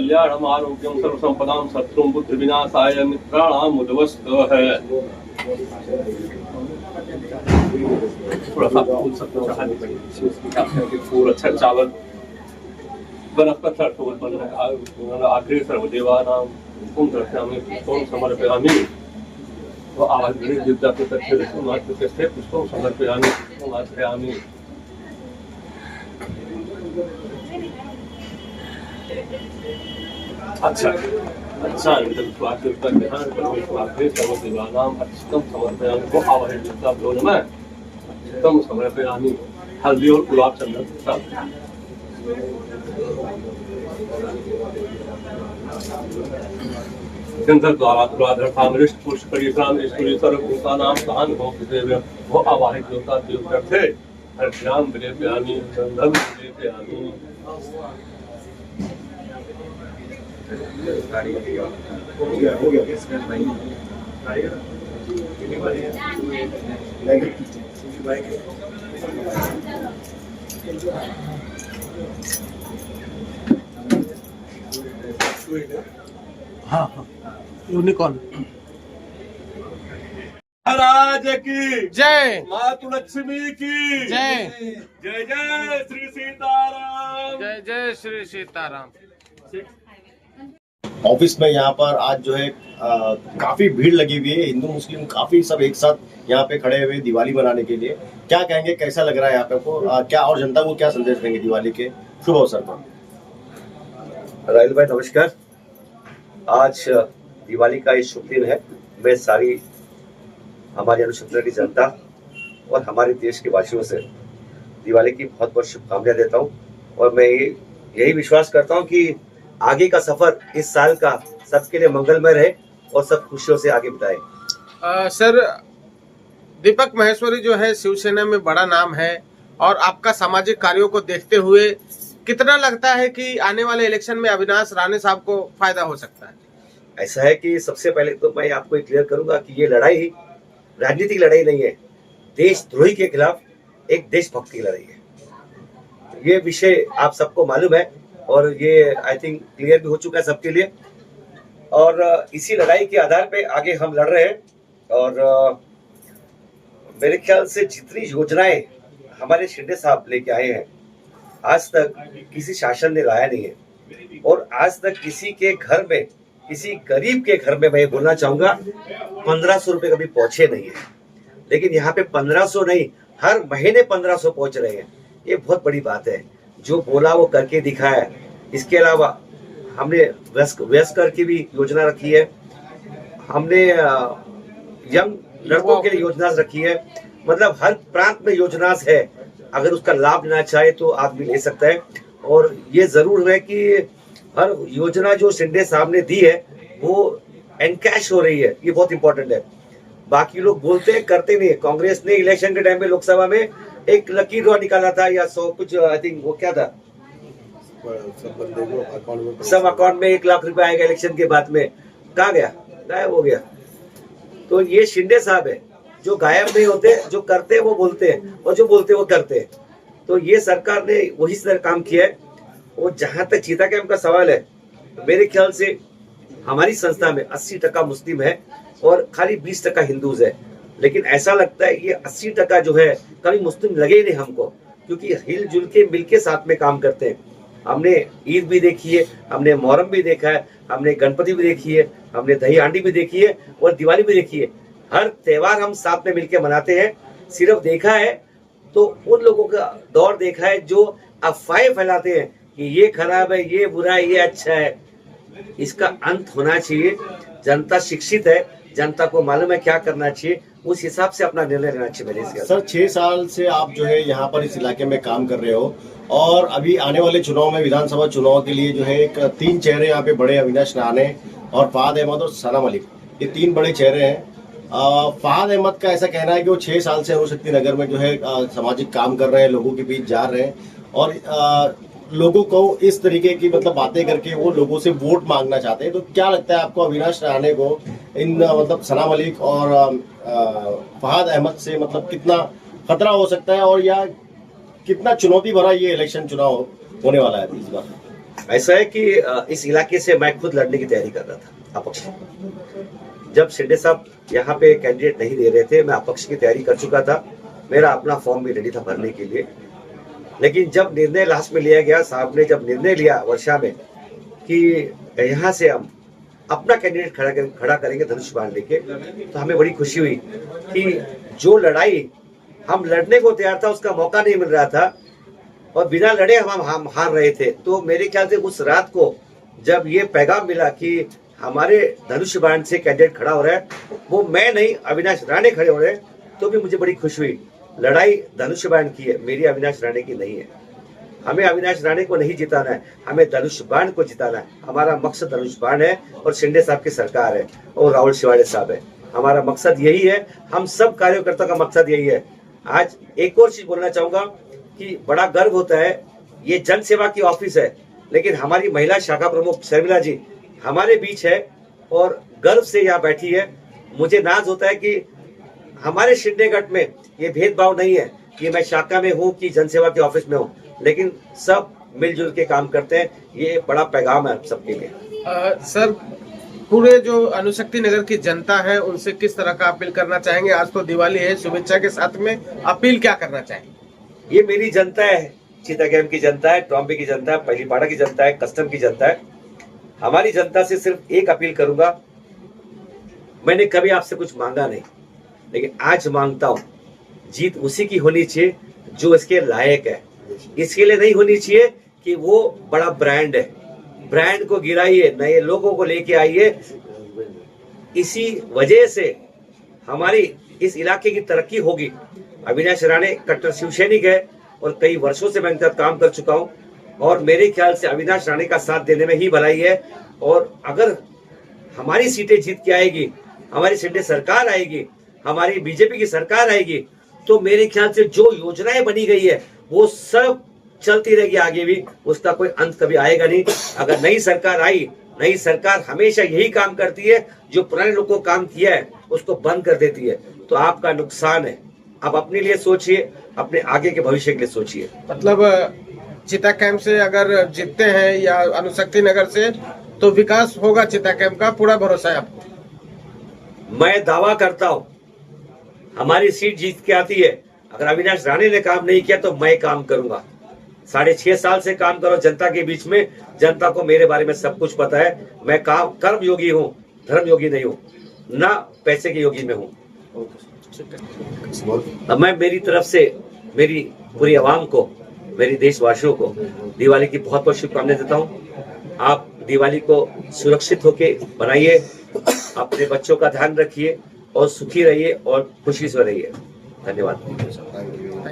कल्याणम आरोग्यम सर्वसंपदाम शत्रुम बुद्धि विनाशाय मित्राणाम उद्वस्त है। थोड़ा सा फूल सब फूल अच्छा चावल वनस्पति बन आखिरी सर्वदेवानां पुं दर्शयामि पुष्पं समर्पयामि। वो आवाज देवता के तथ्य पुष्पं समर्पयामि समर्पयामि। अच्छा अच्छा स्वास्थ्य देवता ध्यान करो आखिरी सर्वदेवानां अक्षतम समर्पयामि। वो आवाज देवता बोल मैं अक्षतम समर्पयामि। हल्दी और गुलाब चंदन सब द्वारा तुलाधर पुरुष परिश्राम ईश्वरी सर्वभूतानां सहन भोग वो आवाहित देवता देवता थे। हरिश्याम विलेपयामि गंधम विलेपयामि। हो गया हाँ यूनिकॉर्न। महाराज की जय, मातु लक्ष्मी की जय जय जय श्री सीताराम। जय जय श्री सीताराम। ऑफिस में यहाँ पर आज जो है काफी भीड़ लगी हुई है। हिंदू मुस्लिम काफी सब एक साथ यहाँ पे खड़े हुए दिवाली मनाने के लिए। क्या कहेंगे, कैसा लग रहा है यहाँ पे को क्या और जनता को क्या संदेश देंगे दिवाली के शुभ अवसर पर? राहुल भाई नमस्कार। आज दिवाली का ये शुभ दिन है। मैं सारी हमारी अनुशंसा की जनता और हमारे देश के वासियों से दिवाली की बहुत बहुत शुभकामनाएं देता हूँ और मैं यही विश्वास करता हूँ कि आगे का सफर इस साल का सबके लिए मंगलमय रहे और सब खुशियों से आगे बढ़ाए। सर, दीपक माहेश्वरी जो है शिवसेना में बड़ा नाम है और आपका सामाजिक कार्यों को देखते हुए कितना लगता है कि आने वाले इलेक्शन में अविनाश राणे साहब को फायदा हो सकता है? ऐसा है कि सबसे पहले तो मैं आपको क्लियर करूंगा कि ये लड़ाई राजनीतिक लड़ाई नहीं है, देशद्रोही के खिलाफ एक देशभक्त की लड़ाई है। ये विषय आप सबको मालूम है और ये आई थिंक क्लियर भी हो चुका है सबके लिए और इसी लड़ाई के आधार पे आगे हम लड़ रहे हैं। और मेरे ख्याल से जितनी योजनाएं हमारे शिंदे साहब लेके आए हैं आज तक किसी शासन ने लाया नहीं है और आज तक किसी के घर में, किसी गरीब के घर में, मैं बोलना चाहूंगा 1500 रुपए कभी पहुंचे नहीं है। लेकिन यहाँ पे 1500 नहीं, हर महीने 1500 पहुंच रहे हैं। ये बहुत बड़ी बात है। जो बोला वो करके दिखाया। इसके अलावा हमने वयस्कर की भी योजना रखी है, हमने यंग लड़कों के लिए योजना रखी है। मतलब हर प्रांत में योजना है, अगर उसका लाभ लेना चाहे तो आदमी ले सकता है। और ये जरूर है कि हर योजना जो शिंदे साहब ने दी है वो एनकैश हो रही है, ये बहुत इंपॉर्टेंट है। बाकी लोग बोलते हैं, करते नहीं है। कांग्रेस ने इलेक्शन के टाइम में लोकसभा में एक लकी ड्रॉ निकाला था या 100 कुछ, आई थिंक वो क्या था, सब अकाउंट में 1 लाख रुपए आएगा इलेक्शन के बाद में, कहा गया, गायब हो गया। तो ये शिंदे साहब है जो गायब नहीं होते, जो करते हैं वो बोलते हैं और जो बोलते हैं वो करते हैं। तो ये सरकार ने वही तरह काम किया है। और जहां तक चीता कैंप का सवाल है, मेरे ख्याल से हमारी संस्था में 80% मुस्लिम है और खाली 20% हिंदूज है। लेकिन ऐसा लगता है ये 80% जो है कभी मुस्लिम लगे ही नहीं हमको, क्योंकि हिलजुल के मिलके साथ में काम करते हैं। हमने ईद भी देखी है, हमने मोहर्रम भी देखा है, हमने गणपति भी देखी है, हमने दही हांडी भी देखी है और दिवाली भी देखी है। हर त्योहार हम साथ में मिलकर मनाते हैं। सिर्फ देखा है तो उन लोगों का दौर देखा है जो अफवाहें फैलाते हैं कि ये खराब है, ये बुरा है, ये अच्छा है। इसका अंत होना चाहिए। जनता शिक्षित है, जनता को मालूम है क्या करना चाहिए, उस हिसाब से अपना निर्णय लेना चाहिए। मेरे सर 6 साल से आप जो है यहाँ पर इस इलाके में काम कर रहे हो और अभी आने वाले चुनाव में, विधानसभा चुनाव के लिए जो है एक 3 चेहरे यहाँ पे बड़े, अविनाश राणे और फहाद अहमद और सना मलिक, ये 3 बड़े चेहरे हैं। फहाद अहमद का ऐसा कहना है कि वो 6 साल से अणुशक्ति नगर में जो है सामाजिक काम कर रहे हैं, लोगों के बीच जा रहे हैं और लोगों को इस तरीके की मतलब बातें करके वो लोगों से वोट मांगना चाहते हैं। तो क्या लगता है आपको अविनाश राणे को इन मतलब सना मलिक और फहाद अहमद से मतलब कितना खतरा हो सकता है और या कितना चुनौती भरा ये इलेक्शन चुनाव होने वाला है इस बार? ऐसा है कि इस इलाके से मैं खुद लड़ने की तैयारी कर रहा था अपक्ष। जब शिंदे साहब यहाँ पे कैंडिडेट नहीं दे रहे थे, मैं अपक्ष की तैयारी कर चुका था। मेरा अपना फॉर्म भी रेडी था भरने के लिए। लेकिन जब निर्णय लास्ट में लिया गया, साहब ने जब निर्णय लिया वर्षा में कि यहाँ से हम अपना कैंडिडेट खड़ा करेंगे धनुष बाण लेके, तो हमें बड़ी खुशी हुई कि जो लड़ाई हम लड़ने को तैयार था उसका मौका नहीं मिल रहा था और बिना लड़े हम हार रहे थे। तो मेरे ख्याल से उस रात को जब ये पैगाम मिला कि हमारे धनुष बाण से कैंडिडेट खड़ा हो रहा है, वो मैं नहीं अविनाश राणे खड़े हो रहे हैं, तो भी मुझे बड़ी खुशी हुई। लड़ाई धनुष बाण की है, मेरी अविनाश राणे की नहीं है। हमें अविनाश राणे को नहीं जिताना है, हमें धनुष बाण को जिताना है। हमारा मकसद धनुष बाण है और शिंदे साहब की सरकार है और राहुल शिवाड़े साहब है। हमारा मकसद यही है, हम सब कार्यकर्ता का मकसद यही है। आज एक और चीज बोलना चाहूंगा कि बड़ा गर्व होता है, ये जन सेवा की ऑफिस है, लेकिन हमारी महिला शाखा प्रमुख शर्मिला जी हमारे बीच है और गर्व से यहाँ बैठी है। मुझे नाज होता है कि हमारे शिंदे गढ़ में ये भेदभाव नहीं है कि मैं शाखा में हूँ कि जनसेवा के ऑफिस में हूँ, लेकिन सब मिलजुल के काम करते हैं। ये बड़ा पैगाम है सबके लिए। सर, पूरे जो अनुशक्ति नगर की जनता है उनसे किस तरह का अपील करना चाहेंगे? आज तो दिवाली है, शुभेच्छा के साथ में अपील क्या करना चाहेंगे? ये मेरी जनता है, चीता कैंप की जनता है, ट्रॉम्बे की जनता है, पहलीपाड़ा की जनता है, कस्टम की जनता है। हमारी जनता से सिर्फ एक अपील करूंगा, मैंने कभी आपसे कुछ मांगा नहीं, लेकिन आज मांगता हूं, जीत उसी की होनी चाहिए जो इसके लायक है। इसके लिए नहीं होनी चाहिए कि वो बड़ा ब्रांड है, ब्रांड को गिराइए, नए लोगों को लेके आइए। इसी वजह से हमारी इस इलाके की तरक्की होगी। अविनाश राणे कट्टर शिवसैनिक है और कई वर्षों से मैं इनके साथ काम कर चुका हूं और मेरे ख्याल से अविनाश राणे का साथ देने में ही भलाई है। और अगर हमारी सीटें जीत के आएगी, हमारी शिंदे सरकार आएगी, हमारी बीजेपी की सरकार आएगी, तो मेरे ख्याल से जो योजनाएं बनी गई है वो सब चलती रहेगी आगे भी, उसका कोई अंत कभी आएगा नहीं। अगर नई सरकार आई, नई सरकार हमेशा यही काम करती है, जो पुराने लोगों को काम किया है उसको बंद कर देती है, तो आपका नुकसान है। आप अपने लिए सोचिए, अपने आगे के भविष्य के लिए सोचिए। मतलब चिता कैंप से अगर जीतते हैं या अनुशक्ति नगर से तो विकास होगा, चिता कैंप का पूरा भरोसा है आपको? मैं दावा करता हूं हमारी सीट जीत के आती है। अगर अविनाश राणे ने काम नहीं किया तो मैं काम करूंगा। 6.5 साल से काम करो जनता के बीच में, जनता को मेरे बारे में सब कुछ पता है। मैं काम कर्म योगी हूँ, धर्म योगी नहीं हूँ, ना पैसे के योगी में हूँ। अब मैं मेरी तरफ से मेरी पूरी आवाम को, मेरी देशवासियों को दिवाली की बहुत बहुत शुभकामनाएं देता हूँ। आप दिवाली को सुरक्षित होके बनाइए, अपने बच्चों का ध्यान रखिए और सुखी रहिए और खुशी से रहिए। धन्यवाद।